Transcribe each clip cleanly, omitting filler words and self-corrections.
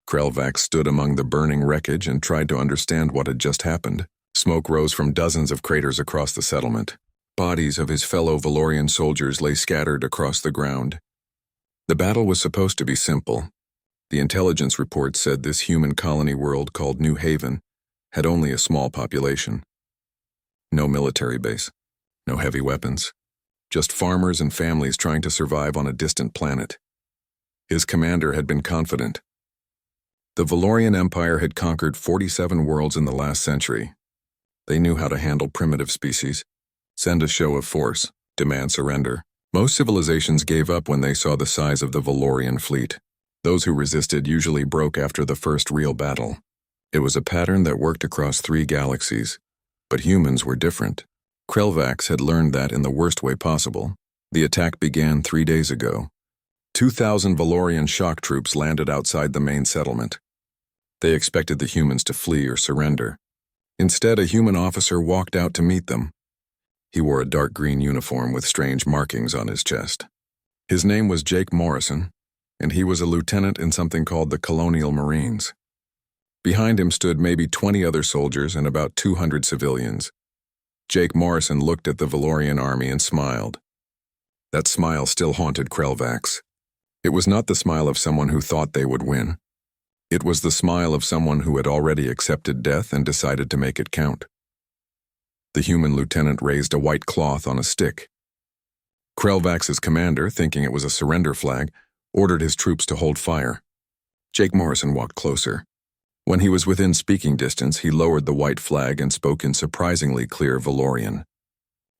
Krelvax stood among the burning wreckage and tried to understand what had just happened. Smoke rose from dozens of craters across the settlement. Bodies of his fellow Valorian soldiers lay scattered across the ground. The battle was supposed to be simple. The intelligence report said this human colony world called New Haven had only a small population. No military base, no heavy weapons, just farmers and families trying to survive on a distant planet. His commander had been confident. The Valorian Empire had conquered 47 worlds in the last century. They knew how to handle primitive species, send a show of force, demand surrender. Most civilizations gave up when they saw the size of the Valorian fleet. Those who resisted usually broke after the first real battle. It was a pattern that worked across 3 galaxies. But humans were different. Krelvax had learned that in the worst way possible. The attack began 3 days ago. 2,000 Valorian shock troops landed outside the main settlement. They expected the humans to flee or surrender. Instead, a human officer walked out to meet them. He wore a dark green uniform with strange markings on his chest. His name was Jake Morrison, and he was a lieutenant in something called the Colonial Marines. Behind him stood maybe 20 other soldiers and about 200 civilians. Jake Morrison looked at the Valorian army and smiled. That smile still haunted Krelvax. It was not the smile of someone who thought they would win. It was the smile of someone who had already accepted death and decided to make it count. The human lieutenant raised a white cloth on a stick. Krelvax's commander, thinking it was a surrender flag, ordered his troops to hold fire. Jake Morrison walked closer. When he was within speaking distance, he lowered the white flag and spoke in surprisingly clear Valorian.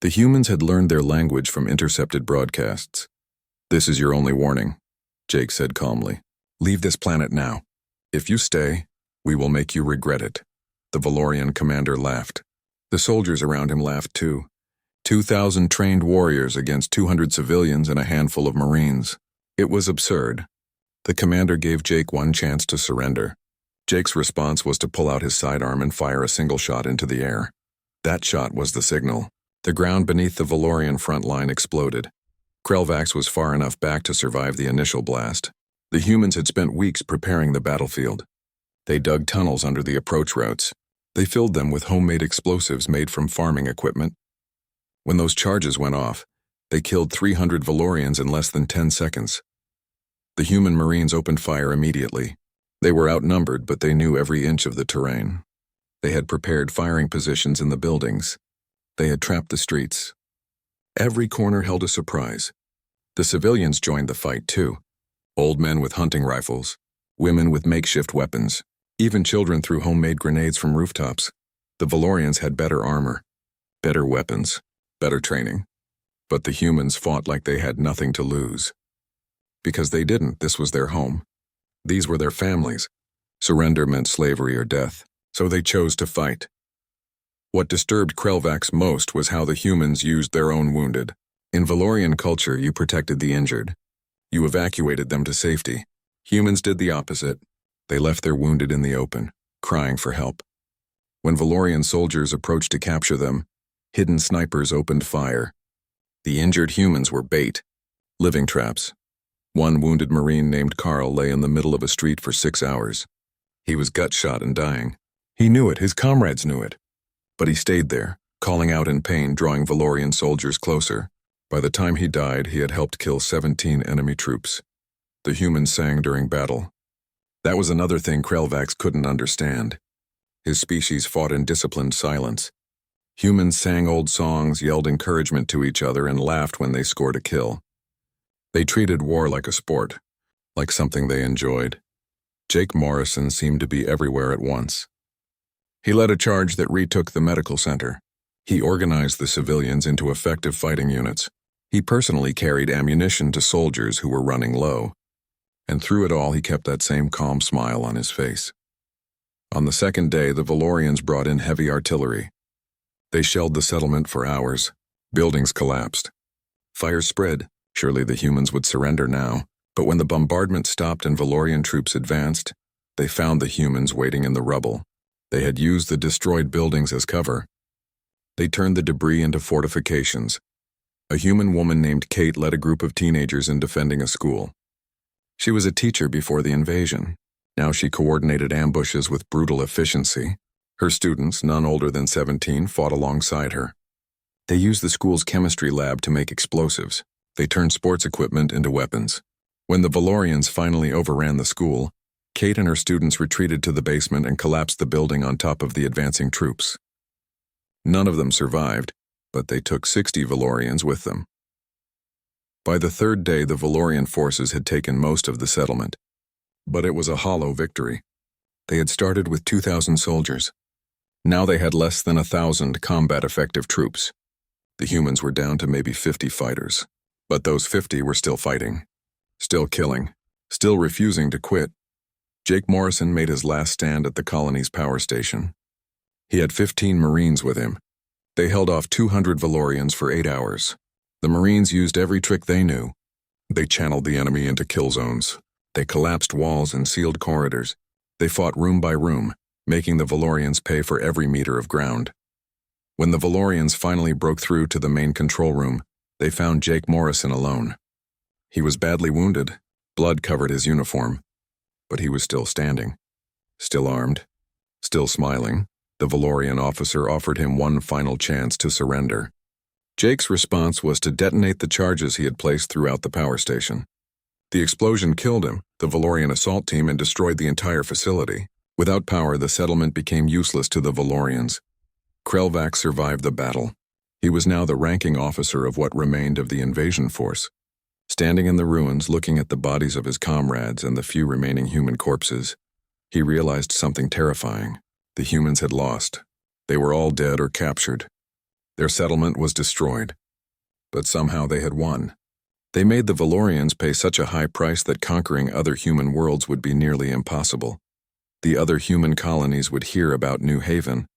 The humans had learned their language from intercepted broadcasts. "This is your only warning," Jake said calmly. "Leave this planet now. If you stay, we will make you regret it." The Valorian commander laughed. The soldiers around him laughed too. 2,000 trained warriors against 200 civilians and a handful of Marines. It was absurd. The commander gave Jake one chance to surrender. Jake's response was to pull out his sidearm and fire a single shot into the air. That shot was the signal. The ground beneath the Valorian front line exploded. Krelvax was far enough back to survive the initial blast. The humans had spent weeks preparing the battlefield. They dug tunnels under the approach routes. They filled them with homemade explosives made from farming equipment. When those charges went off, they killed 300 Valorians in less than 10 seconds. The human Marines opened fire immediately. They were outnumbered, but they knew every inch of the terrain. They had prepared firing positions in the buildings. They had trapped the streets. Every corner held a surprise. The civilians joined the fight too. Old men with hunting rifles, women with makeshift weapons. Even children threw homemade grenades from rooftops. The Valorians had better armor, better weapons, better training. But the humans fought like they had nothing to lose. Because they didn't, this was their home. These were their families. Surrender meant slavery or death, so they chose to fight. What disturbed Krelvax most was how the humans used their own wounded. In Valorian culture, you protected the injured. You evacuated them to safety. Humans did the opposite. They left their wounded in the open, crying for help. When Valorian soldiers approached to capture them, hidden snipers opened fire. The injured humans were bait, living traps. One wounded Marine named Carl lay in the middle of a street for 6 hours. He was gut-shot and dying. He knew it, his comrades knew it. But he stayed there, calling out in pain, drawing Valorian soldiers closer. By the time he died, he had helped kill 17 enemy troops. The humans sang during battle. That was another thing Krelvax couldn't understand. His species fought in disciplined silence. Humans sang old songs, yelled encouragement to each other, and laughed when they scored a kill. They treated war like a sport, like something they enjoyed. Jake Morrison seemed to be everywhere at once. He led a charge that retook the medical center. He organized the civilians into effective fighting units. He personally carried ammunition to soldiers who were running low. And through it all, he kept that same calm smile on his face. On the second day, the Valorians brought in heavy artillery. They shelled the settlement for hours. Buildings collapsed. Fire spread. Surely the humans would surrender now. But when the bombardment stopped and Valorian troops advanced, they found the humans waiting in the rubble. They had used the destroyed buildings as cover. They turned the debris into fortifications. A human woman named Kate led a group of teenagers in defending a school. She was a teacher before the invasion. Now she coordinated ambushes with brutal efficiency. Her students, none older than 17, fought alongside her. They used the school's chemistry lab to make explosives. They turned sports equipment into weapons. When the Valorians finally overran the school, Kate and her students retreated to the basement and collapsed the building on top of the advancing troops. None of them survived, but they took 60 Valorians with them. By the third day, the Valorian forces had taken most of the settlement. But it was a hollow victory. They had started with 2,000 soldiers. Now they had less than 1,000 combat-effective troops. The humans were down to maybe 50 fighters. But those 50 were still fighting, still killing, still refusing to quit. Jake Morrison made his last stand at the colony's power station. He had 15 Marines with him. They held off 200 Valorians for 8 hours. The Marines used every trick they knew. They channeled the enemy into kill zones. They collapsed walls and sealed corridors. They fought room by room, making the Valorians pay for every meter of ground. When the Valorians finally broke through to the main control room, they found Jake Morrison alone. He was badly wounded. Blood covered his uniform. But he was still standing, still armed, still smiling. The Valorian officer offered him one final chance to surrender. Jake's response was to detonate the charges he had placed throughout the power station. The explosion killed him, the Valorian assault team, and destroyed the entire facility. Without power, the settlement became useless to the Valorians. Krelvax survived the battle. He was now the ranking officer of what remained of the invasion force. Standing in the ruins, looking at the bodies of his comrades and the few remaining human corpses, he realized something terrifying. The humans had lost. They were all dead or captured. Their settlement was destroyed. But somehow they had won. They made the Valorians pay such a high price that conquering other human worlds would be nearly impossible. The other human colonies would hear about New Haven.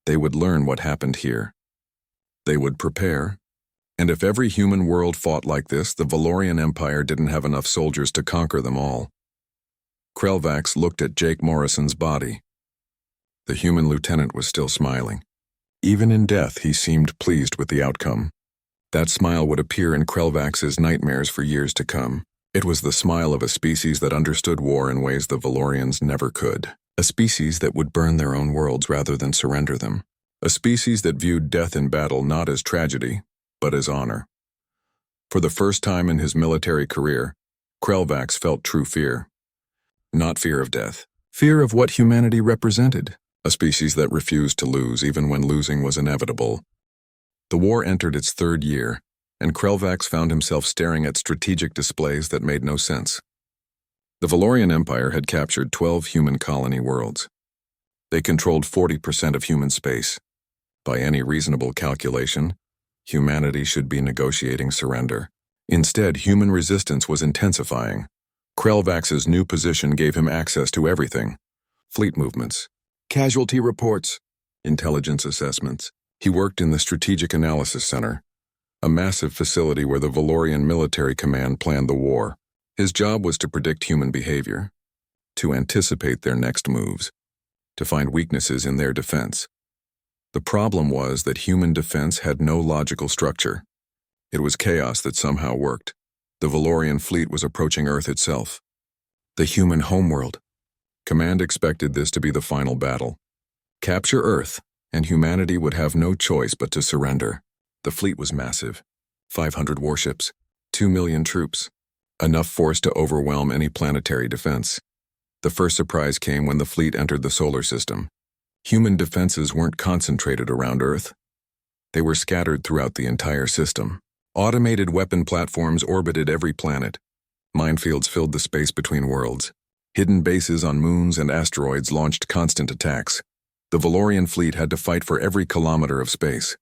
They would learn what happened here. They would prepare. And if every human world fought like this, the Valorian Empire didn't have enough soldiers to conquer them all. Krelvax looked at Jake Morrison's body. The human lieutenant was still smiling. Even in death, he seemed pleased with the outcome. That smile would appear in Krelvax's nightmares for years to come. It was the smile of a species that understood war in ways the Valorians never could. A species that would burn their own worlds rather than surrender them. A species that viewed death in battle not as tragedy, but as honor. For the first time in his military career, Krelvax felt true fear. Not fear of death. Fear of what humanity represented. A species that refused to lose even when losing was inevitable. The war entered its third year, and Krelvax found himself staring at strategic displays that made no sense. The Valorian Empire had captured 12 human colony worlds. They controlled 40% of human space. By any reasonable calculation, humanity should be negotiating surrender. Instead, human resistance was intensifying. Krelvax's new position gave him access to everything. Fleet movements, casualty reports, intelligence assessments. He worked in the Strategic Analysis Center, a massive facility where the Valorian Military Command planned the war. His job was to predict human behavior, to anticipate their next moves, to find weaknesses in their defense. The problem was that human defense had no logical structure. It was chaos that somehow worked. The Valorian fleet was approaching Earth itself. The human homeworld. Command expected this to be the final battle. Capture Earth, and humanity would have no choice but to surrender. The fleet was massive. 500 warships, 2 million troops. Enough force to overwhelm any planetary defense. The first surprise came when the fleet entered the solar system. Human defenses weren't concentrated around Earth. They were scattered throughout the entire system. Automated weapon platforms orbited every planet. Minefields filled the space between worlds. Hidden bases on moons and asteroids launched constant attacks. The Valorian fleet had to fight for every kilometer of space.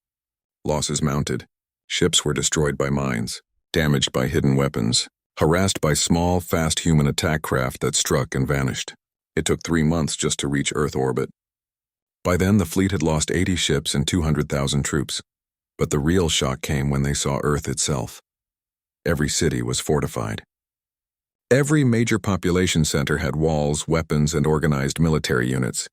Losses mounted. Ships were destroyed by mines, damaged by hidden weapons, harassed by small, fast human attack craft that struck and vanished. It took 3 months just to reach Earth orbit. By then, the fleet had lost 80 ships and 200,000 troops. But the real shock came when they saw Earth itself. Every city was fortified. Every major population center had walls, weapons, and organized military units.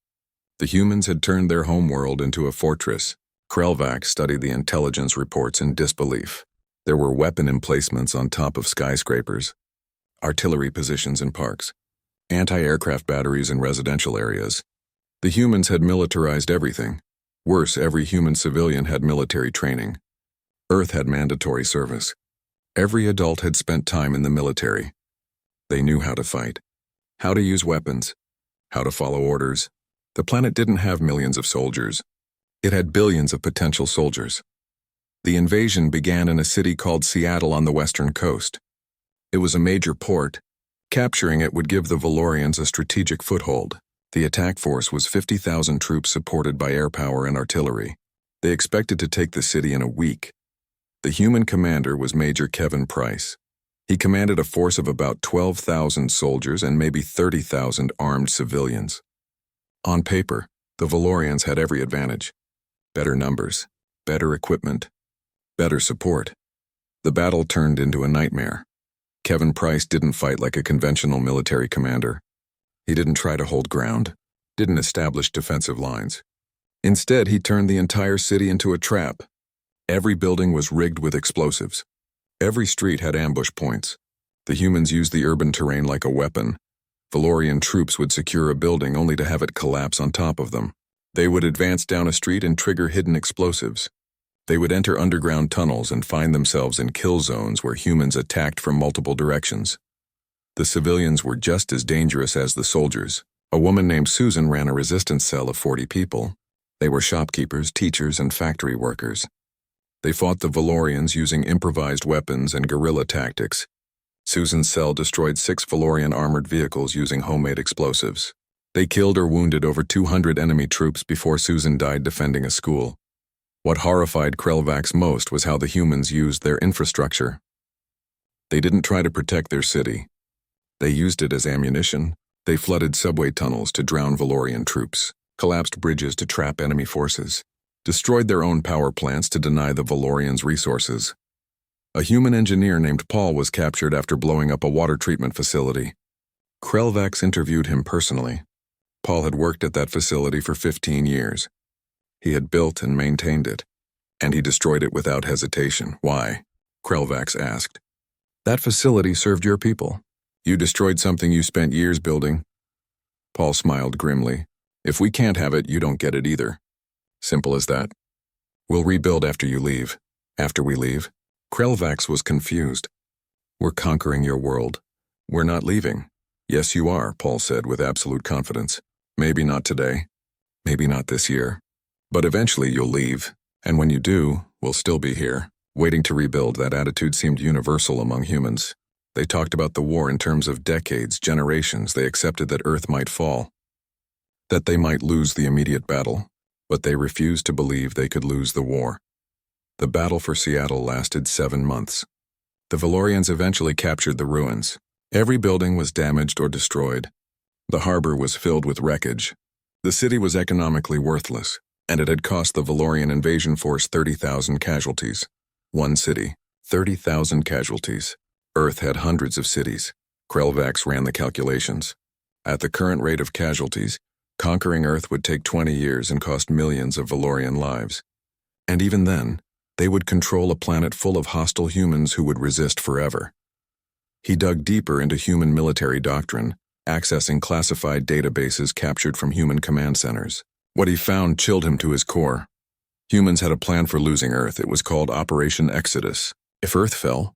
The humans had turned their homeworld into a fortress. Krelvax studied the intelligence reports in disbelief. There were weapon emplacements on top of skyscrapers, artillery positions in parks, anti-aircraft batteries in residential areas. The humans had militarized everything. Worse, every human civilian had military training. Earth had mandatory service. Every adult had spent time in the military. They knew how to fight, how to use weapons, how to follow orders. The planet didn't have millions of soldiers. It had billions of potential soldiers. The invasion began in a city called Seattle on the western coast. It was a major port. Capturing it would give the Valorians a strategic foothold. The attack force was 50,000 troops supported by air power and artillery. They expected to take the city in a week. The human commander was Major Kevin Price. He commanded a force of about 12,000 soldiers and maybe 30,000 armed civilians. On paper, the Valorians had every advantage. Better numbers, better equipment, better support. The battle turned into a nightmare. Kevin Price didn't fight like a conventional military commander. He didn't try to hold ground, didn't establish defensive lines. Instead, he turned the entire city into a trap. Every building was rigged with explosives. Every street had ambush points. The humans used the urban terrain like a weapon. Valorian troops would secure a building only to have it collapse on top of them. They would advance down a street and trigger hidden explosives. They would enter underground tunnels and find themselves in kill zones where humans attacked from multiple directions. The civilians were just as dangerous as the soldiers. A woman named Susan ran a resistance cell of 40 people. They were shopkeepers, teachers, and factory workers. They fought the Valorians using improvised weapons and guerrilla tactics. Susan's cell destroyed 6 Valorian armored vehicles using homemade explosives. They killed or wounded over 200 enemy troops before Susan died defending a school. What horrified Krelvax most was how the humans used their infrastructure. They didn't try to protect their city. They used it as ammunition. They flooded subway tunnels to drown Valorian troops, collapsed bridges to trap enemy forces, destroyed their own power plants to deny the Valorians resources. A human engineer named Paul was captured after blowing up a water treatment facility. Krelvax interviewed him personally. Paul had worked at that facility for 15 years. He had built and maintained it, and he destroyed it without hesitation. Why? Krelvax asked. That facility served your people. You destroyed something you spent years building. Paul smiled grimly. If we can't have it, you don't get it either. Simple as that. We'll rebuild after you leave. After we leave? Krelvax was confused. We're conquering your world. We're not leaving. Yes, you are, Paul said with absolute confidence. Maybe not today. Maybe not this year. But eventually you'll leave. And when you do, we'll still be here, waiting to rebuild. That attitude seemed universal among humans. They talked about the war in terms of decades, generations. They accepted that Earth might fall, that they might lose the immediate battle, but they refused to believe they could lose the war. The battle for Seattle lasted 7 months. The Valorians eventually captured the ruins. Every building was damaged or destroyed. The harbor was filled with wreckage. The city was economically worthless, and it had cost the Valorian invasion force 30,000 casualties. One city, 30,000 casualties. Earth had hundreds of cities. Krelvax ran the calculations. At the current rate of casualties, conquering Earth would take 20 years and cost millions of Valorian lives. And even then, they would control a planet full of hostile humans who would resist forever. He dug deeper into human military doctrine, accessing classified databases captured from human command centers. What he found chilled him to his core. Humans had a plan for losing Earth. It was called Operation Exodus. If Earth fell,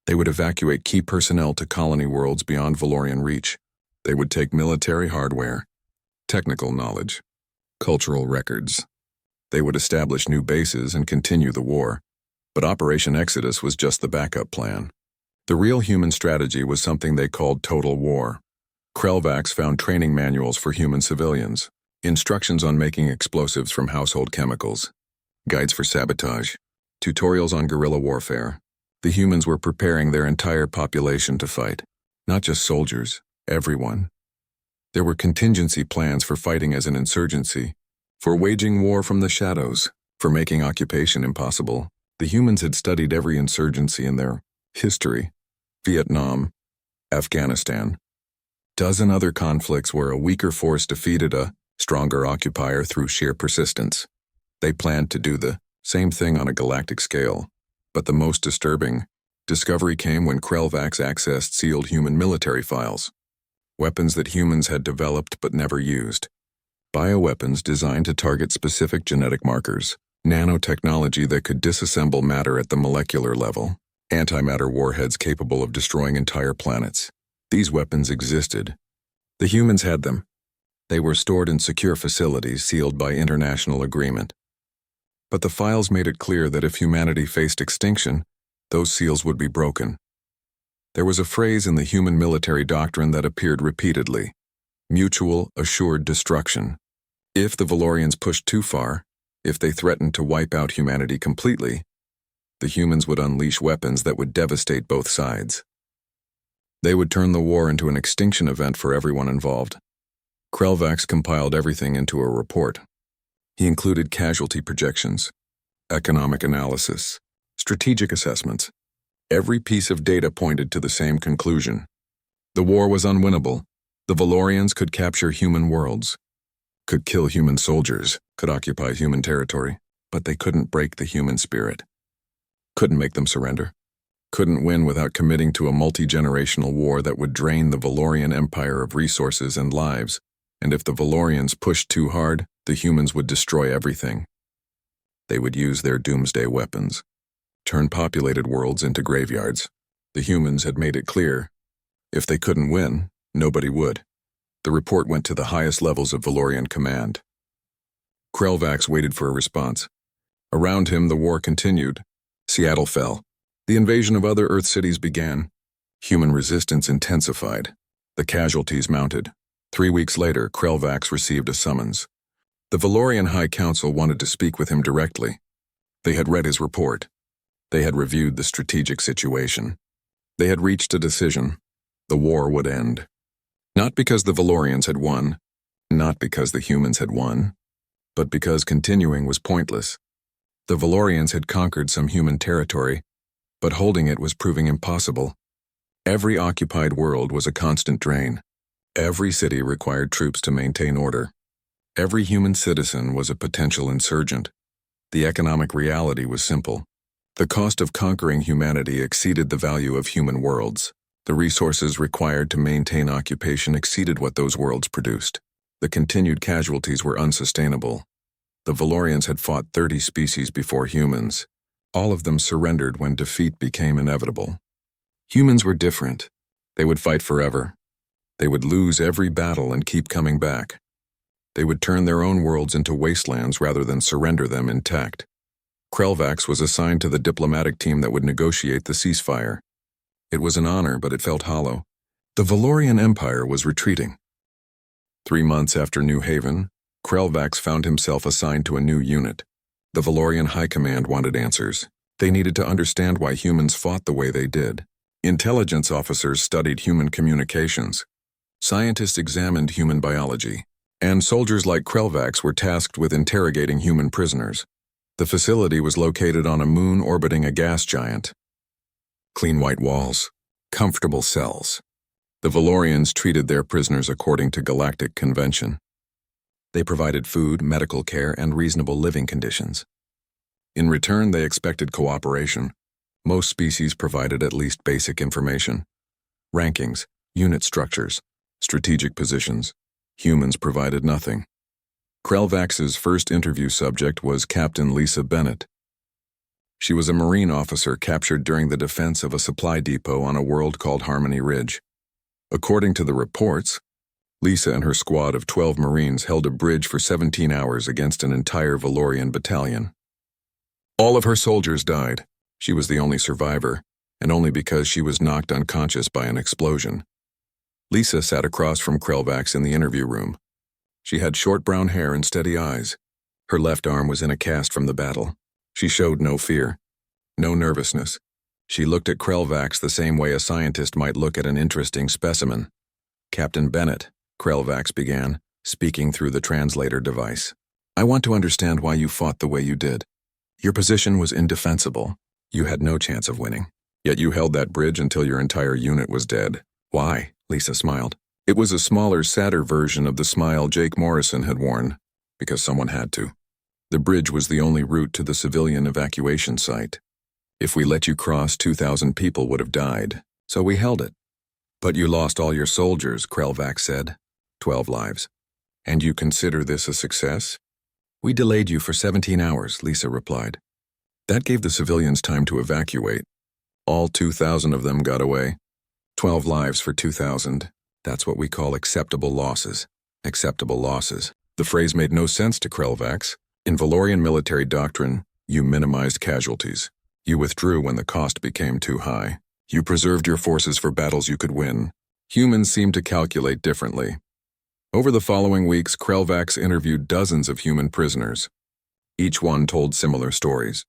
they would evacuate key personnel to colony worlds beyond Valorian reach. They would take military hardware, technical knowledge, cultural records. They would establish new bases and continue the war. But Operation Exodus was just the backup plan. The real human strategy was something they called total war. Krelvax found training manuals for human civilians, instructions on making explosives from household chemicals, guides for sabotage, tutorials on guerrilla warfare. The humans were preparing their entire population to fight, not just soldiers, everyone. There were contingency plans for fighting as an insurgency, for waging war from the shadows, for making occupation impossible. The humans had studied every insurgency in their history: Vietnam, Afghanistan. Dozen other conflicts where a weaker force defeated a stronger occupier through sheer persistence. They planned to do the same thing on a galactic scale. But the most disturbing discovery came when Krelvax accessed sealed human military files. weapons that humans had developed but never used. Bioweapons designed to target specific genetic markers, nanotechnology that could disassemble matter at the molecular level, antimatter warheads capable of destroying entire planets. These weapons existed. The humans had them. They were stored in secure facilities sealed by international agreement. But the files made it clear that if humanity faced extinction, those seals would be broken. There was a phrase in the human military doctrine that appeared repeatedly: mutual assured destruction. If the Valorians pushed too far, if they threatened to wipe out humanity completely, the humans would unleash weapons that would devastate both sides. They would turn the war into an extinction event for everyone involved. Krelvax compiled everything into a report. He included casualty projections, economic analysis, strategic assessments. Every piece of data pointed to the same conclusion. The war was unwinnable. The Valorians could capture human worlds, could kill human soldiers, could occupy human territory, but they couldn't break the human spirit. Couldn't make them surrender. Couldn't win without committing to a multi-generational war that would drain the Valorian Empire of resources and lives, and if the Valorians pushed too hard, the humans would destroy everything. They would use their doomsday weapons, turn populated worlds into graveyards. The humans had made it clear, if they couldn't win, nobody would. The report went to the highest levels of Valorian command. Krelvax waited for a response. Around him, the war continued. Seattle fell. The invasion of other Earth cities began. Human resistance intensified. The casualties mounted. 3 weeks later, Krelvax received a summons. The Valorian High Council wanted to speak with him directly. They had read his report. They had reviewed the strategic situation. They had reached a decision. The war would end. Not because the Valorians had won, not because the humans had won, but because continuing was pointless. The Valorians had conquered some human territory, but holding it was proving impossible. Every occupied world was a constant drain. Every city required troops to maintain order. Every human citizen was a potential insurgent. The economic reality was simple. The cost of conquering humanity exceeded the value of human worlds. The resources required to maintain occupation exceeded what those worlds produced. The continued casualties were unsustainable. The Valorians had fought 30 species before humans. All of them surrendered when defeat became inevitable. Humans were different. They would fight forever. They would lose every battle and keep coming back. They would turn their own worlds into wastelands rather than surrender them intact. Krelvax was assigned to the diplomatic team that would negotiate the ceasefire. It was an honor, but it felt hollow. The Valorian Empire was retreating. 3 months after New Haven, Krelvax found himself assigned to a new unit. The Valorian High Command wanted answers. They needed to understand why humans fought the way they did. Intelligence officers studied human communications. Scientists examined human biology. And soldiers like Krelvax were tasked with interrogating human prisoners. The facility was located on a moon orbiting a gas giant. Clean white walls, comfortable cells. The Valorians treated their prisoners according to galactic convention. They provided food, medical care, and reasonable living conditions. In return, they expected cooperation. Most species provided at least basic information. Rankings, unit structures, strategic positions. Humans provided nothing. Krelvax's first interview subject was Captain Lisa Bennett. She was a Marine officer captured during the defense of a supply depot on a world called Harmony Ridge. According to the reports, Lisa and her squad of 12 Marines held a bridge for 17 hours against an entire Valorian battalion. All of her soldiers died. She was the only survivor, and only because she was knocked unconscious by an explosion. Lisa sat across from Krelvax in the interview room. She had short brown hair and steady eyes. Her left arm was in a cast from the battle. She showed no fear, no nervousness. She looked at Krelvax the same way a scientist might look at an interesting specimen. "Captain Bennett," Krelvax began, speaking through the translator device. "I want to understand why you fought the way you did. Your position was indefensible. You had no chance of winning. Yet you held that bridge until your entire unit was dead. Why?" Lisa smiled. It was a smaller, sadder version of the smile Jake Morrison had worn, because someone had to. The bridge was the only route to the civilian evacuation site. If we let you cross, 2,000 people would have died, so we held it. But you lost all your soldiers, Krelvax said. 12 lives. And you consider this a success? We delayed you for 17 hours, Lisa replied. That gave the civilians time to evacuate. All 2,000 of them got away. 12 lives for 2,000. That's what we call acceptable losses. Acceptable losses. The phrase made no sense to Krelvax. In Valorian military doctrine, you minimized casualties. You withdrew when the cost became too high. You preserved your forces for battles you could win. Humans seemed to calculate differently. Over the following weeks, Krelvax interviewed dozens of human prisoners. Each one told similar stories.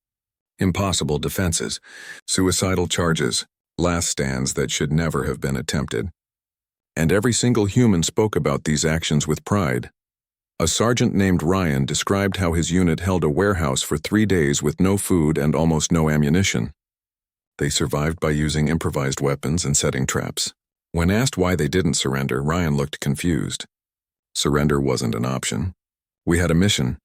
Impossible defenses, suicidal charges, last stands that should never have been attempted. And every single human spoke about these actions with pride. A sergeant named Ryan described how his unit held a warehouse for 3 days with no food and almost no ammunition. They survived by using improvised weapons and setting traps. When asked why they didn't surrender, Ryan looked confused. Surrender wasn't an option. We had a mission.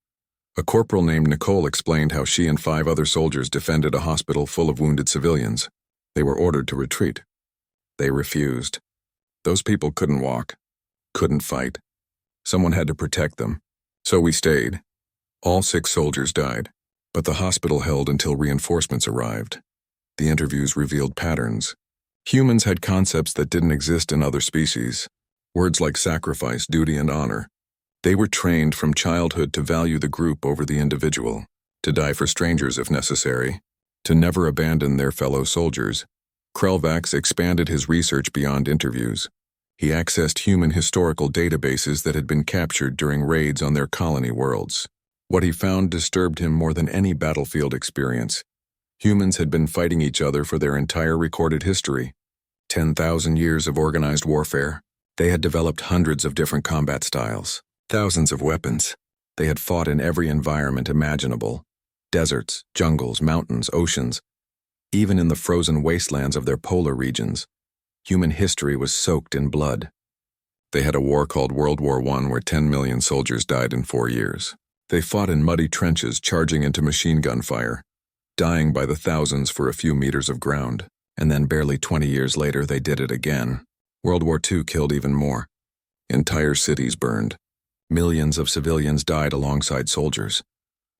A corporal named Nicole explained how she and 5 other soldiers defended a hospital full of wounded civilians. They were ordered to retreat. They refused. Those people couldn't walk, couldn't fight. Someone had to protect them. So we stayed. All 6 soldiers died, but the hospital held until reinforcements arrived. The interviews revealed patterns. Humans had concepts that didn't exist in other species. Words like sacrifice, duty, and honor. They were trained from childhood to value the group over the individual, to die for strangers if necessary, to never abandon their fellow soldiers. Krelvax expanded his research beyond interviews. He accessed human historical databases that had been captured during raids on their colony worlds. What he found disturbed him more than any battlefield experience. Humans had been fighting each other for their entire recorded history. 10,000 years of organized warfare. They had developed hundreds of different combat styles, thousands of weapons. They had fought in every environment imaginable. Deserts, jungles, mountains, oceans. Even in the frozen wastelands of their polar regions. Human history was soaked in blood. They had a war called World War I where 10 million soldiers died in 4 years. They fought in muddy trenches charging into machine gun fire, dying by the thousands for a few meters of ground. And then barely 20 years later they did it again. World War II killed even more. Entire cities burned. Millions of civilians died alongside soldiers.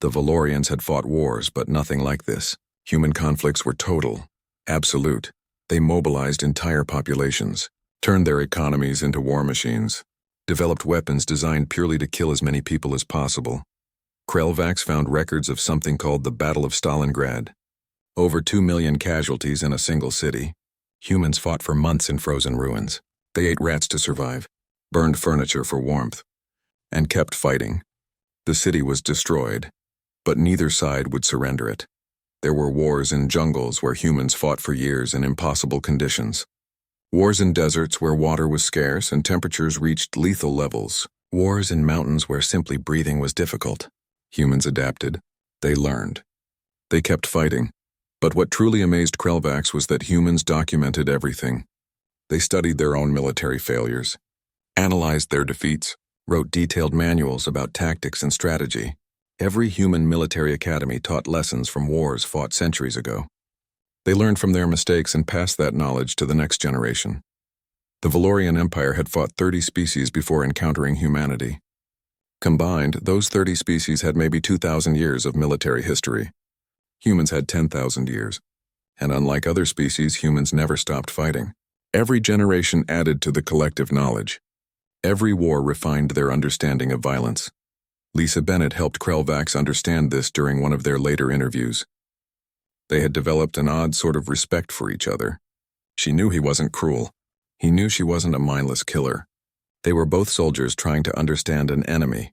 The Valorians had fought wars, but nothing like this. Human conflicts were total, absolute. They mobilized entire populations, turned their economies into war machines, developed weapons designed purely to kill as many people as possible. Krelvax found records of something called the Battle of Stalingrad. Over 2 million casualties in a single city. Humans fought for months in frozen ruins. They ate rats to survive, burned furniture for warmth, and kept fighting. The city was destroyed, but neither side would surrender it. There were wars in jungles where humans fought for years in impossible conditions. Wars in deserts where water was scarce and temperatures reached lethal levels. Wars in mountains where simply breathing was difficult. Humans adapted. They learned. They kept fighting. But what truly amazed Krelvax was that humans documented everything. They studied their own military failures, analyzed their defeats, wrote detailed manuals about tactics and strategy. Every human military academy taught lessons from wars fought centuries ago. They learned from their mistakes and passed that knowledge to the next generation. The Valorian Empire had fought 30 species before encountering humanity. Combined, those 30 species had maybe 2,000 years of military history. Humans had 10,000 years. And unlike other species, humans never stopped fighting. Every generation added to the collective knowledge. Every war refined their understanding of violence. Lisa Bennett helped Krelvax understand this during one of their later interviews. They had developed an odd sort of respect for each other. She knew he wasn't cruel. He knew she wasn't a mindless killer. They were both soldiers trying to understand an enemy.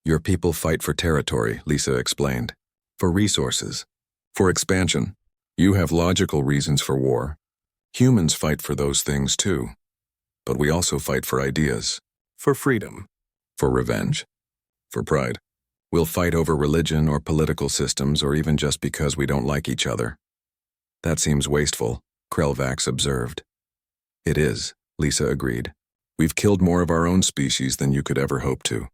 Your people fight for territory, Lisa explained. For resources. For expansion. You have logical reasons for war. Humans fight for those things too. But we also fight for ideas. For freedom. For revenge. For pride. We'll fight over religion or political systems or even just because we don't like each other. That seems wasteful, Krelvax observed. It is, Lisa agreed. We've killed more of our own species than you could ever hope to.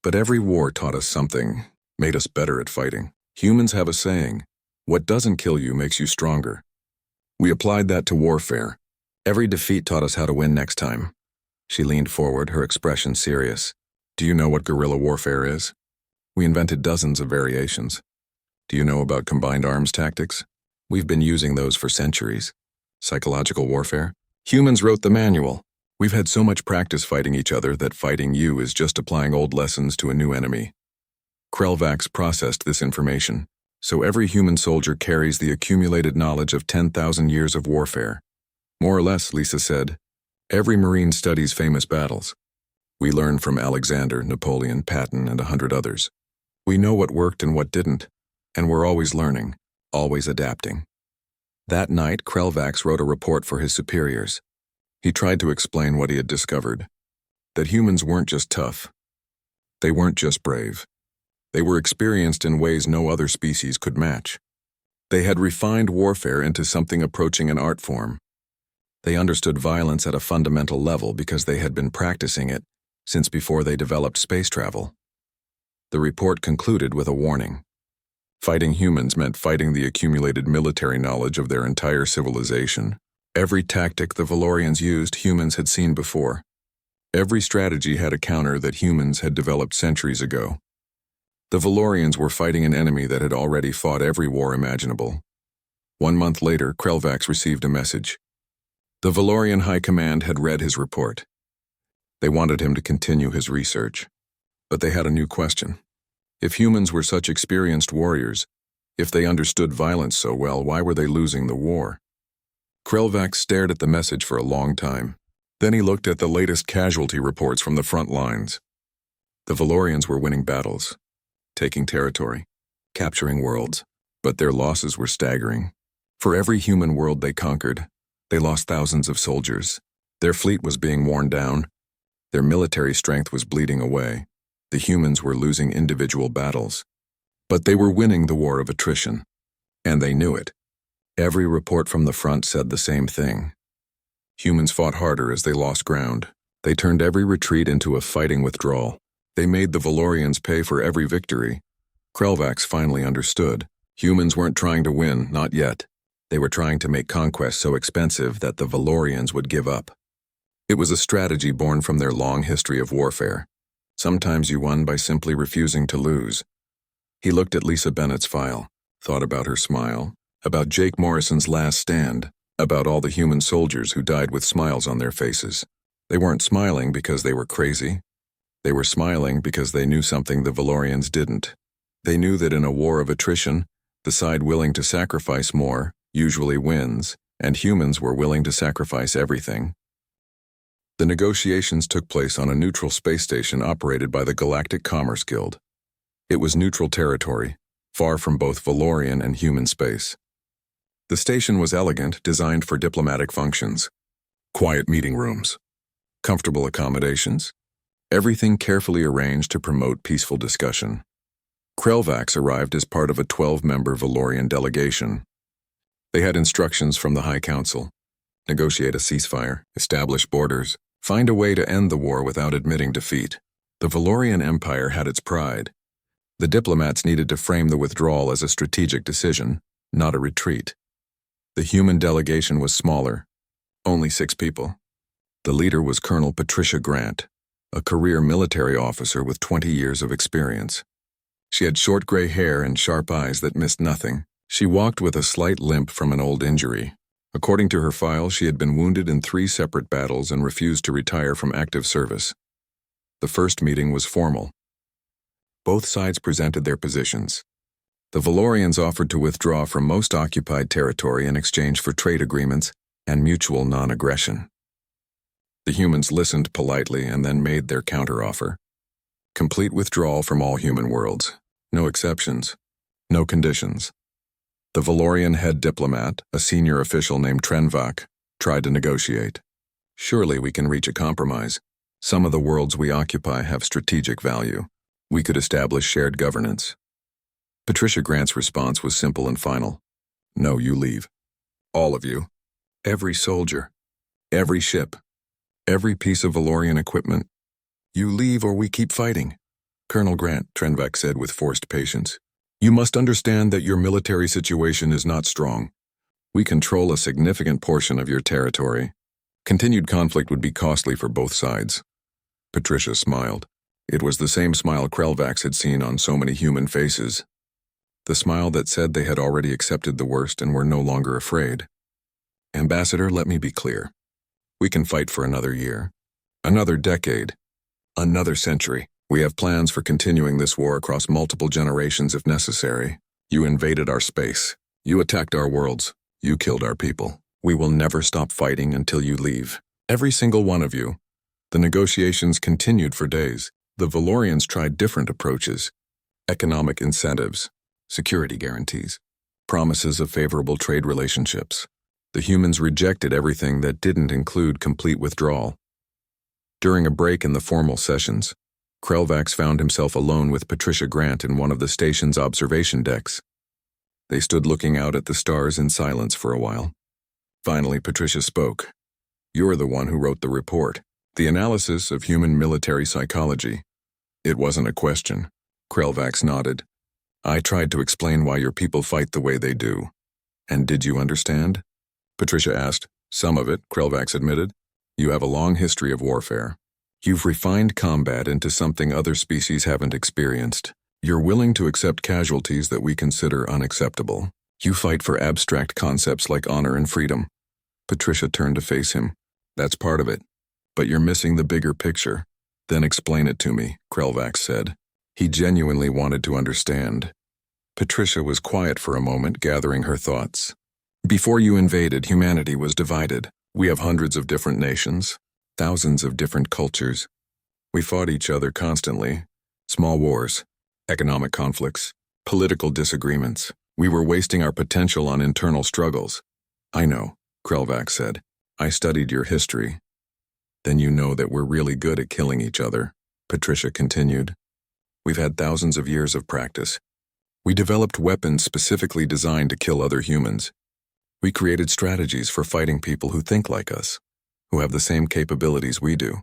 But every war taught us something, made us better at fighting. Humans have a saying, what doesn't kill you makes you stronger. We applied that to warfare. Every defeat taught us how to win next time. She leaned forward, her expression serious. Do you know what guerrilla warfare is? We invented dozens of variations. Do you know about combined arms tactics? We've been using those for centuries. Psychological warfare? Humans wrote the manual. We've had so much practice fighting each other that fighting you is just applying old lessons to a new enemy. Krelvax processed this information, so every human soldier carries the accumulated knowledge of 10,000 years of warfare. More or less, Lisa said. Every Marine studies famous battles. We learn from Alexander, Napoleon, Patton, and 100 others. We know what worked and what didn't, and we're always learning, always adapting. That night, Krelvax wrote a report for his superiors. He tried to explain what he had discovered, that humans weren't just tough. They weren't just brave. They were experienced in ways no other species could match. They had refined warfare into something approaching an art form. They understood violence at a fundamental level because they had been practicing it since before they developed space travel. The report concluded with a warning. Fighting humans meant fighting the accumulated military knowledge of their entire civilization. Every tactic the Valorians used, humans had seen before. Every strategy had a counter that humans had developed centuries ago. The Valorians were fighting an enemy that had already fought every war imaginable. 1 month later, Krelvax received a message. The Valorian High Command had read his report. They wanted him to continue his research. But they had a new question. If humans were such experienced warriors, if they understood violence so well, why were they losing the war? Krelvax stared at the message for a long time. Then he looked at the latest casualty reports from the front lines. The Valorians were winning battles, taking territory, capturing worlds, but their losses were staggering. For every human world they conquered, they lost thousands of soldiers. Their fleet was being worn down. Their military strength was bleeding away. The humans were losing individual battles. But they were winning the war of attrition. And they knew it. Every report from the front said the same thing. Humans fought harder as they lost ground. They turned every retreat into a fighting withdrawal. They made the Valorians pay for every victory. Krelvax finally understood. Humans weren't trying to win, not yet. They were trying to make conquest so expensive that the Valorians would give up. It was a strategy born from their long history of warfare. Sometimes you won by simply refusing to lose. He looked at Lisa Bennett's file, thought about her smile, about Jake Morrison's last stand, about all the human soldiers who died with smiles on their faces. They weren't smiling because they were crazy. They were smiling because they knew something the Valorians didn't. They knew that in a war of attrition, the side willing to sacrifice more usually wins, and humans were willing to sacrifice everything. The negotiations took place on a neutral space station operated by the Galactic Commerce Guild. It was neutral territory, far from both Valorian and human space. The station was elegant, designed for diplomatic functions. Quiet meeting rooms, comfortable accommodations, everything carefully arranged to promote peaceful discussion. Krelvax arrived as part of a 12-member Valorian delegation. They had instructions from the High Council. Negotiate a ceasefire, establish borders, find a way to end the war without admitting defeat. The Valorian Empire had its pride. The diplomats needed to frame the withdrawal as a strategic decision, not a retreat. The human delegation was smaller, only 6 people. The leader was Colonel Patricia Grant, a career military officer with 20 years of experience. She had short gray hair and sharp eyes that missed nothing. She walked with a slight limp from an old injury. According to her file, she had been wounded in 3 separate battles and refused to retire from active service. The first meeting was formal. Both sides presented their positions. The Valorians offered to withdraw from most occupied territory in exchange for trade agreements and mutual non-aggression. The humans listened politely and then made their counteroffer. Complete withdrawal from all human worlds. No exceptions. No conditions. The Valorian head diplomat, a senior official named Trenvak, tried to negotiate. Surely we can reach a compromise. Some of the worlds we occupy have strategic value. We could establish shared governance. Patricia Grant's response was simple and final. No, you leave. All of you. Every soldier. Every ship. Every piece of Valorian equipment. You leave or we keep fighting. Colonel Grant, Trenvak said with forced patience. You must understand that your military situation is not strong. We control a significant portion of your territory. Continued conflict would be costly for both sides. Patricia smiled. It was the same smile Krelvax had seen on so many human faces. The smile that said they had already accepted the worst and were no longer afraid. Ambassador, let me be clear. We can fight for another year, another decade, another century. We have plans for continuing this war across multiple generations if necessary. You invaded our space. You attacked our worlds. You killed our people. We will never stop fighting until you leave. Every single one of you. The negotiations continued for days. The Valorians tried different approaches. Economic incentives, security guarantees, promises of favorable trade relationships. The humans rejected everything that didn't include complete withdrawal. During a break in the formal sessions, Krelvax found himself alone with Patricia Grant in one of the station's observation decks. They stood looking out at the stars in silence for a while. Finally, Patricia spoke. You're the one who wrote the report, the analysis of human military psychology. It wasn't a question. Krelvax nodded. I tried to explain why your people fight the way they do. And did you understand? Patricia asked. Some of it, Krelvax admitted. You have a long history of warfare. You've refined combat into something other species haven't experienced. You're willing to accept casualties that we consider unacceptable. You fight for abstract concepts like honor and freedom. Patricia turned to face him. That's part of it. But you're missing the bigger picture. Then explain it to me, Krelvax said. He genuinely wanted to understand. Patricia was quiet for a moment, gathering her thoughts. Before you invaded, humanity was divided. We have hundreds of different nations, thousands of different cultures. We fought each other constantly. Small wars, economic conflicts, political disagreements. We were wasting our potential on internal struggles. I know, Krelvax said. I studied your history. Then you know that we're really good at killing each other, Patricia continued. We've had thousands of years of practice. We developed weapons specifically designed to kill other humans. We created strategies for fighting people who think like us, who have the same capabilities we do.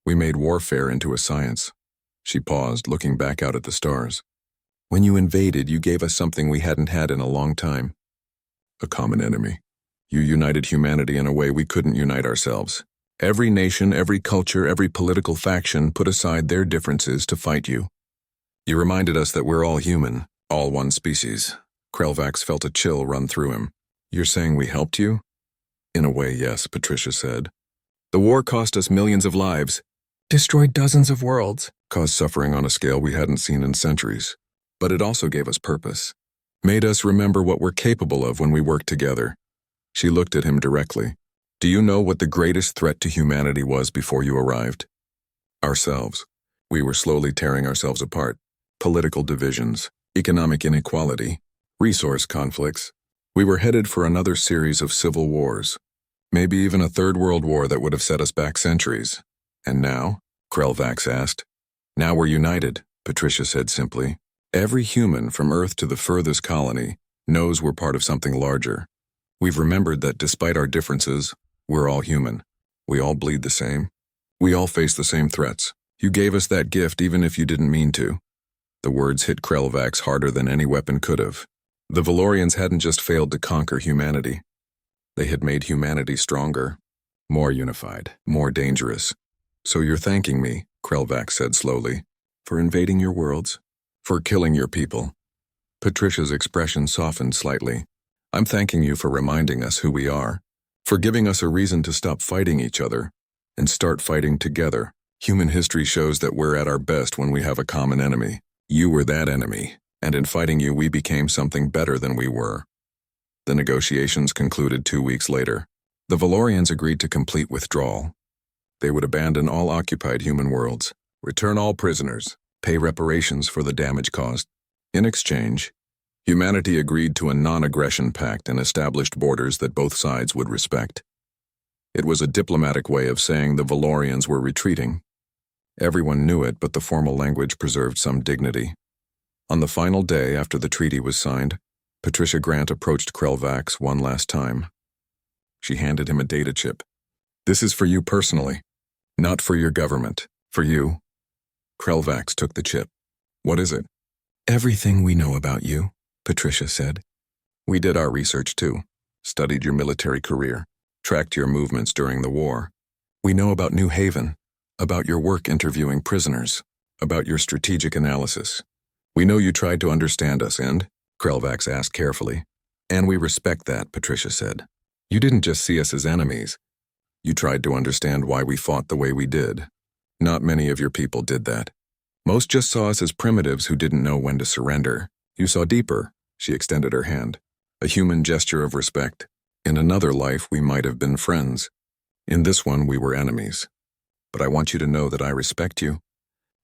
We made warfare into a science. She paused, looking back out at the stars. When you invaded, you gave us something we hadn't had in a long time. A common enemy. You united humanity in a way we couldn't unite ourselves. Every nation, every culture, every political faction put aside their differences to fight you. You reminded us that we're all human, all one species. Krelvax felt a chill run through him. You're saying we helped you? In a way, yes, Patricia said. The war cost us millions of lives, destroyed dozens of worlds, caused suffering on a scale we hadn't seen in centuries. But it also gave us purpose, made us remember what we're capable of when we work together. She looked at him directly. Do you know what the greatest threat to humanity was before you arrived? Ourselves. We were slowly tearing ourselves apart. Political divisions, economic inequality, resource conflicts. We were headed for another series of civil wars. Maybe even a third world war that would have set us back centuries. And now? Krelvax asked. Now we're united, Patricia said simply. Every human from Earth to the furthest colony knows we're part of something larger. We've remembered that despite our differences, we're all human. We all bleed the same. We all face the same threats. You gave us that gift even if you didn't mean to. The words hit Krelvax harder than any weapon could have. The Valorians hadn't just failed to conquer humanity. They had made humanity stronger, more unified, more dangerous. So you're thanking me, Krelvax said slowly, for invading your worlds, for killing your people. Patricia's expression softened slightly. I'm thanking you for reminding us who we are, for giving us a reason to stop fighting each other and start fighting together. Human history shows that we're at our best when we have a common enemy. You were that enemy, and in fighting you we became something better than we were. The negotiations concluded 2 weeks later. The Valorians agreed to complete withdrawal. They would abandon all occupied human worlds, return all prisoners, pay reparations for the damage caused. In exchange, humanity agreed to a non-aggression pact and established borders that both sides would respect. It was a diplomatic way of saying the Valorians were retreating. Everyone knew it, but the formal language preserved some dignity. On the final day after the treaty was signed, Patricia Grant approached Krelvax one last time. She handed him a data chip. This is for you personally, not for your government, for you. Krelvax took the chip. What is it? Everything we know about you, Patricia said. We did our research too, studied your military career, tracked your movements during the war. We know about New Haven, about your work interviewing prisoners, about your strategic analysis. We know you tried to understand us and, Krelvax asked carefully. And we respect that, Patricia said. You didn't just see us as enemies. You tried to understand why we fought the way we did. Not many of your people did that. Most just saw us as primitives who didn't know when to surrender. You saw deeper, she extended her hand. A human gesture of respect. In another life, we might have been friends. In this one, we were enemies. But I want you to know that I respect you.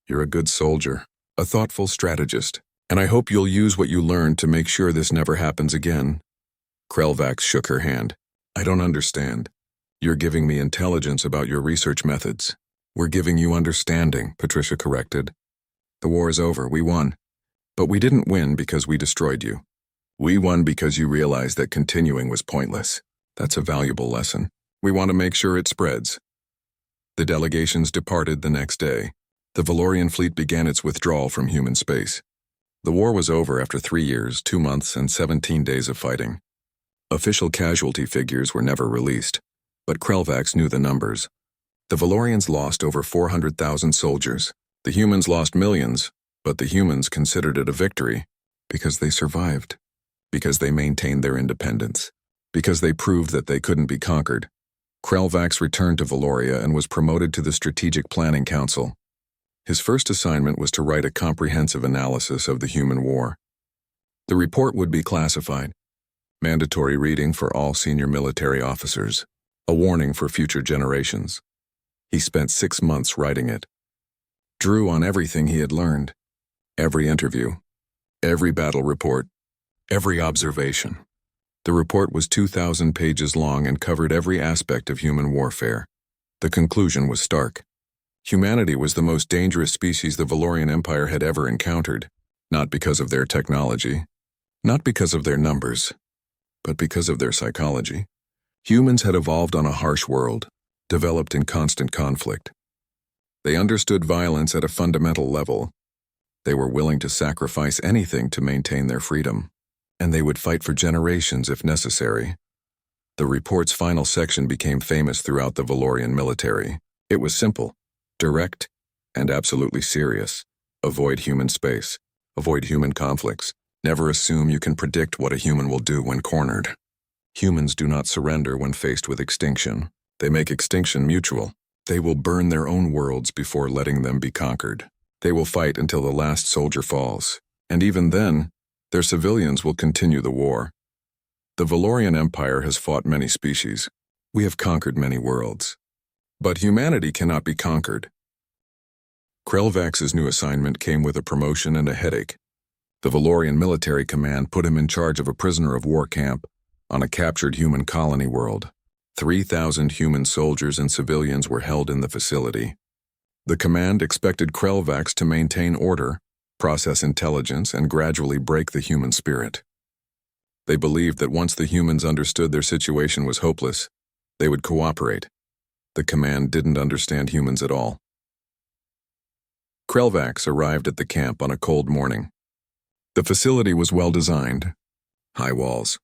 You're a good soldier, a thoughtful strategist, and I hope you'll use what you learned to make sure this never happens again. Krelvax shook her hand. I don't understand. You're giving me intelligence about your research methods. We're giving you understanding, Patricia corrected. The war is over, we won. But we didn't win because we destroyed you. We won because you realized that continuing was pointless. That's a valuable lesson. We want to make sure it spreads. The delegations departed the next day. The Valorian fleet began its withdrawal from human space. The war was over after 3 years, 2 months, and 17 days of fighting. Official casualty figures were never released, but Krelvax knew the numbers. The Valorians lost over 400,000 soldiers. The humans lost millions, but the humans considered it a victory because they survived, because they maintained their independence, because they proved that they couldn't be conquered. Krelvax returned to Valoria and was promoted to the Strategic Planning Council. His first assignment was to write a comprehensive analysis of the human war. The report would be classified. Mandatory reading for all senior military officers. A warning for future generations. He spent 6 months writing it. Drew on everything he had learned. Every interview. Every battle report. Every observation. The report was 2,000 pages long and covered every aspect of human warfare. The conclusion was stark. Humanity was the most dangerous species the Valorian Empire had ever encountered, not because of their technology, not because of their numbers, but because of their psychology. Humans had evolved on a harsh world, developed in constant conflict. They understood violence at a fundamental level. They were willing to sacrifice anything to maintain their freedom, and they would fight for generations if necessary. The report's final section became famous throughout the Valorian military. It was simple, direct, and absolutely serious. Avoid human space. Avoid human conflicts. Never assume you can predict what a human will do when cornered. Humans do not surrender when faced with extinction. They make extinction mutual. They will burn their own worlds before letting them be conquered. They will fight until the last soldier falls. And even then, their civilians will continue the war. The Valorian Empire has fought many species. We have conquered many worlds. But humanity cannot be conquered. Krelvax's new assignment came with a promotion and a headache. The Valorian military command put him in charge of a prisoner of war camp on a captured human colony world. 3,000 human soldiers and civilians were held in the facility. The command expected Krelvax to maintain order, process intelligence, and gradually break the human spirit. They believed that once the humans understood their situation was hopeless, they would cooperate. The command didn't understand humans at all. Krelvax arrived at the camp on a cold morning. The facility was well designed. High walls,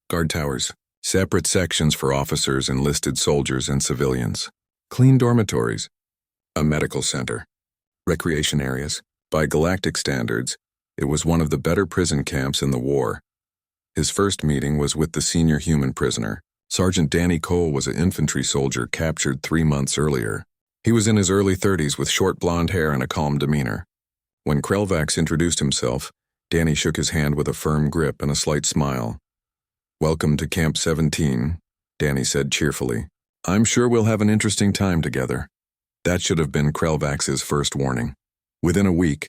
guard towers, separate sections for officers, enlisted soldiers, and civilians, clean dormitories, a medical center, recreation areas. By galactic standards, it was one of the better prison camps in the war. His first meeting was with the senior human prisoner. Sergeant Danny Cole was an infantry soldier captured 3 months earlier. He was in his early 30s with short blonde hair and a calm demeanor. When Krelvax introduced himself, Danny shook his hand with a firm grip and a slight smile. "Welcome to Camp 17, Danny said cheerfully. "I'm sure we'll have an interesting time together." That should have been Krelvax's first warning. Within a week,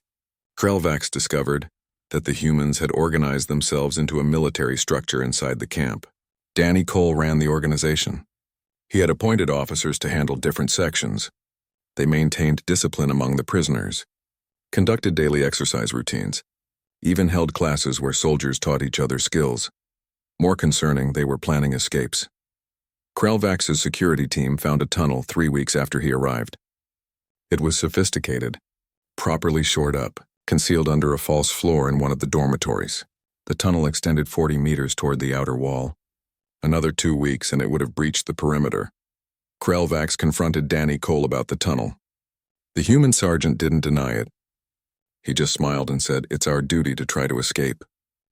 Krelvax discovered that the humans had organized themselves into a military structure inside the camp. Danny Cole ran the organization. He had appointed officers to handle different sections. They maintained discipline among the prisoners, conducted daily exercise routines, even held classes where soldiers taught each other skills. More concerning, they were planning escapes. Krelvax's security team found a tunnel 3 weeks after he arrived. It was sophisticated, properly shored up, concealed under a false floor in one of the dormitories. The tunnel extended 40 meters toward the outer wall. Another 2 weeks and it would have breached the perimeter. Krelvax confronted Danny Cole about the tunnel. The human sergeant didn't deny it. He just smiled and said, "It's our duty to try to escape."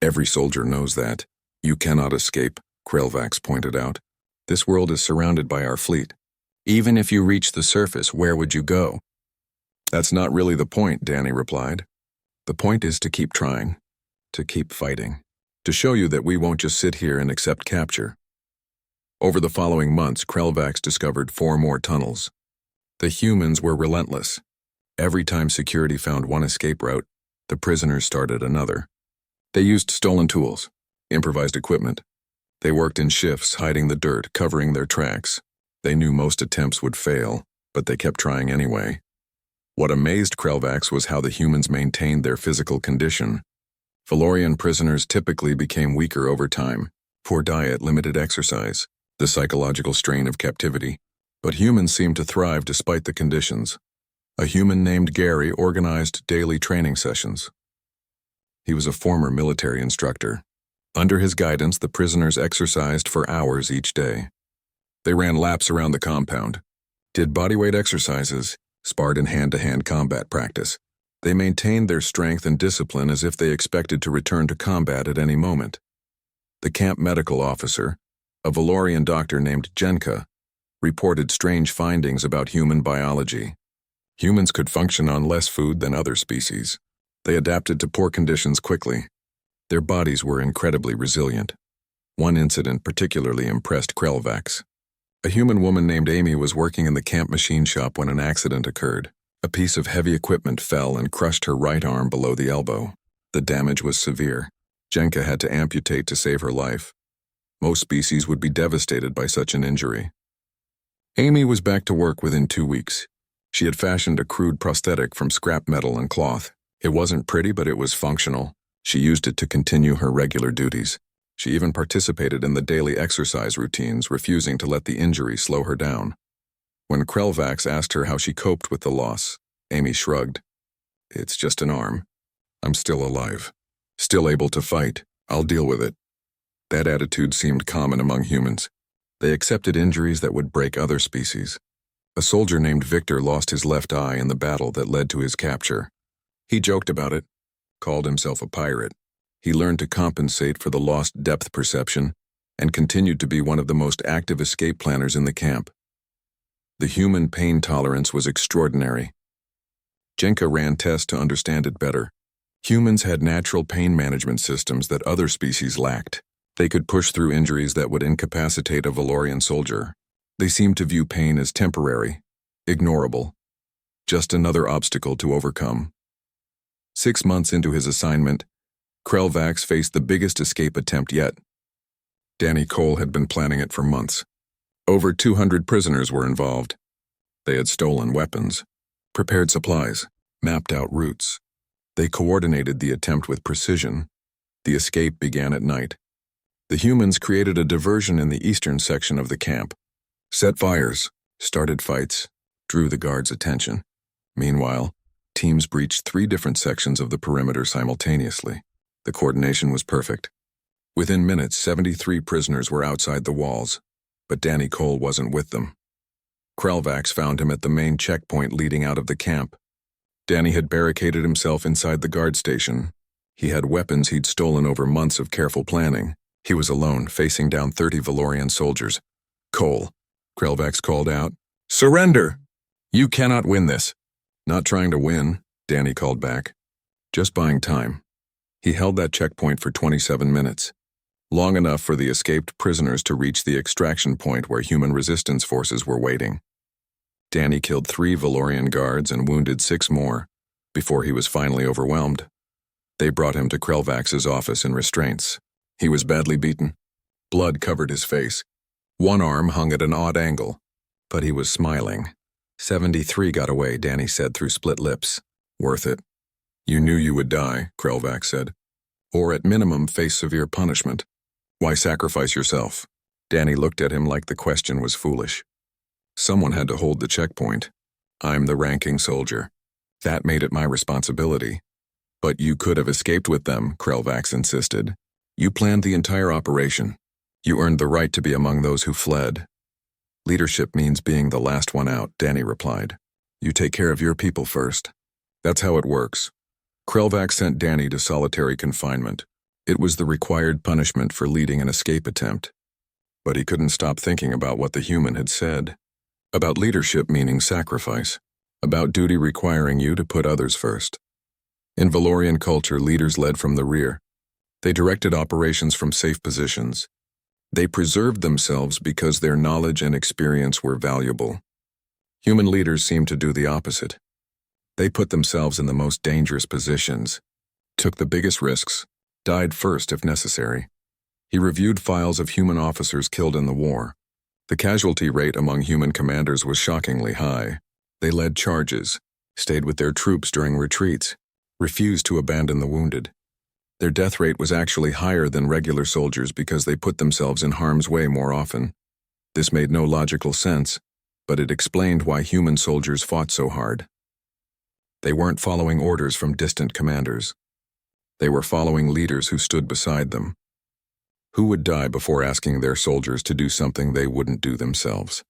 "Every soldier knows that. You cannot escape," Krelvax pointed out. "This world is surrounded by our fleet. Even if you reach the surface, where would you go?" "That's not really the point," Danny replied. "The point is to keep trying, to keep fighting, to show you that we won't just sit here and accept capture." Over the following months, Krelvax discovered 4 more tunnels. The humans were relentless. Every time security found one escape route, the prisoners started another. They used stolen tools, improvised equipment. They worked in shifts, hiding the dirt, covering their tracks. They knew most attempts would fail, but they kept trying anyway. What amazed Krelvax was how the humans maintained their physical condition. Valorian prisoners typically became weaker over time. Poor diet, limited exercise, the psychological strain of captivity. But humans seemed to thrive despite the conditions. A human named Gary organized daily training sessions. He was a former military instructor. Under his guidance, the prisoners exercised for hours each day. They ran laps around the compound, did bodyweight exercises, sparred in hand-to-hand combat practice. They maintained their strength and discipline as if they expected to return to combat at any moment. The camp medical officer, a Valorian doctor named Jenka, reported strange findings about human biology. Humans could function on less food than other species. They adapted to poor conditions quickly. Their bodies were incredibly resilient. One incident particularly impressed Krelvax. A human woman named Amy was working in the camp machine shop when an accident occurred. A piece of heavy equipment fell and crushed her right arm below the elbow. The damage was severe. Jenka had to amputate to save her life. Most species would be devastated by such an injury. Amy was back to work within 2 weeks. She had fashioned a crude prosthetic from scrap metal and cloth. It wasn't pretty, but it was functional. She used it to continue her regular duties. She even participated in the daily exercise routines, refusing to let the injury slow her down. When Krelvax asked her how she coped with the loss, Amy shrugged. "It's just an arm. I'm still alive. Still able to fight. I'll deal with it." That attitude seemed common among humans. They accepted injuries that would break other species. A soldier named Victor lost his left eye in the battle that led to his capture. He joked about it, called himself a pirate. He learned to compensate for the lost depth perception and continued to be one of the most active escape planners in the camp. The human pain tolerance was extraordinary. Jenka ran tests to understand it better. Humans had natural pain management systems that other species lacked. They could push through injuries that would incapacitate a Valorian soldier. They seemed to view pain as temporary, ignorable, just another obstacle to overcome. 6 months into his assignment, Krelvax faced the biggest escape attempt yet. Danny Cole had been planning it for months. Over 200 prisoners were involved. They had stolen weapons, prepared supplies, mapped out routes. They coordinated the attempt with precision. The escape began at night. The humans created a diversion in the eastern section of the camp, set fires, started fights, drew the guards' attention. Meanwhile, teams breached 3 different sections of the perimeter simultaneously. The coordination was perfect. Within minutes, 73 prisoners were outside the walls, but Danny Cole wasn't with them. Krelvax found him at the main checkpoint leading out of the camp. Danny had barricaded himself inside the guard station. He had weapons he'd stolen over months of careful planning. He was alone, facing down 30 Valorian soldiers. "Cole," Krelvax called out. "Surrender! You cannot win this." "Not trying to win," Danny called back. "Just buying time." He held that checkpoint for 27 minutes, long enough for the escaped prisoners to reach the extraction point where human resistance forces were waiting. Danny killed 3 Valorian guards and wounded 6 more, before he was finally overwhelmed. They brought him to Krelvax's office in restraints. He was badly beaten. Blood covered his face. One arm hung at an odd angle, but he was smiling. 73 got away, Danny said through split lips. "Worth it." "You knew you would die," Krelvax said. "Or at minimum face severe punishment. Why sacrifice yourself?" Danny looked at him like the question was foolish. "Someone had to hold the checkpoint. I'm the ranking soldier. That made it my responsibility." "But you could have escaped with them," Krelvax insisted. "You planned the entire operation. You earned the right to be among those who fled. Leadership means being the last one out, Danny replied. You take care of your people first. That's how it works. Krelvac sent Danny to solitary confinement. It was the required punishment for leading an escape attempt. But he couldn't stop thinking about what the human had said. About leadership meaning sacrifice. About duty requiring you to put others first. In Valorian culture, leaders led from the rear. They directed operations from safe positions. They preserved themselves because their knowledge and experience were valuable. Human leaders seemed to do the opposite. They put themselves in the most dangerous positions, took the biggest risks, died first if necessary. He reviewed files of human officers killed in the war. The casualty rate among human commanders was shockingly high. They led charges, stayed with their troops during retreats, refused to abandon the wounded. Their death rate was actually higher than regular soldiers because they put themselves in harm's way more often. This made no logical sense, but it explained why human soldiers fought so hard. They weren't following orders from distant commanders. They were following leaders who stood beside them. Who would die before asking their soldiers to do something they wouldn't do themselves?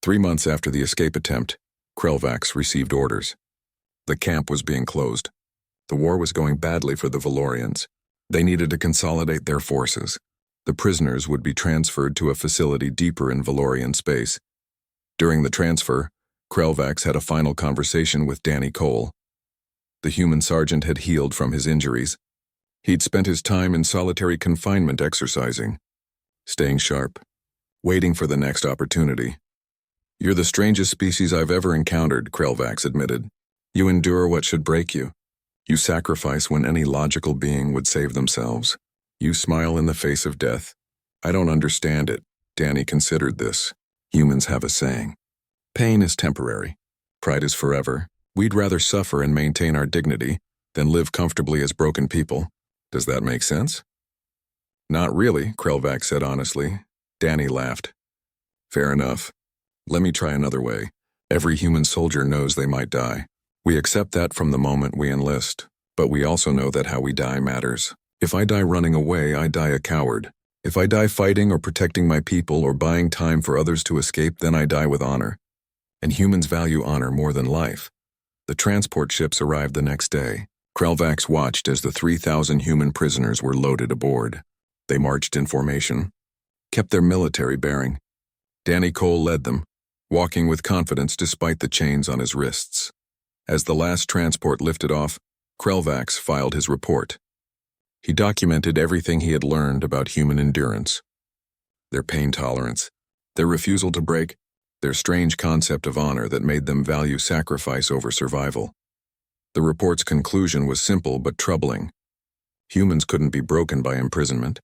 3 months after the escape attempt, Krelvac received orders. The camp was being closed. The war was going badly for the Valorians. They needed to consolidate their forces. The prisoners would be transferred to a facility deeper in Valorian space. During the transfer, Krelvac had a final conversation with Danny Cole. The human sergeant had healed from his injuries. He'd spent his time in solitary confinement exercising, staying sharp, waiting for the next opportunity. You're the strangest species I've ever encountered, Krelvac admitted. You endure what should break you. You sacrifice when any logical being would save themselves. You smile in the face of death. I don't understand it. Danny considered this. Humans have a saying. Pain is temporary. Pride is forever. We'd rather suffer and maintain our dignity than live comfortably as broken people. Does that make sense? Not really, Krelvac said honestly. Danny laughed. Fair enough. Let me try another way. Every human soldier knows they might die. We accept that from the moment we enlist, but we also know that how we die matters. If I die running away, I die a coward. If I die fighting or protecting my people or buying time for others to escape, then I die with honor. And humans value honor more than life. The transport ships arrived the next day. Krelvac watched as the 3,000 human prisoners were loaded aboard. They marched in formation, kept their military bearing. Danny Cole led them, walking with confidence despite the chains on his wrists. As the last transport lifted off, Krelvac filed his report. He documented everything he had learned about human endurance. Their pain tolerance, their refusal to break, their strange concept of honor that made them value sacrifice over survival. The report's conclusion was simple but troubling. Humans couldn't be broken by imprisonment.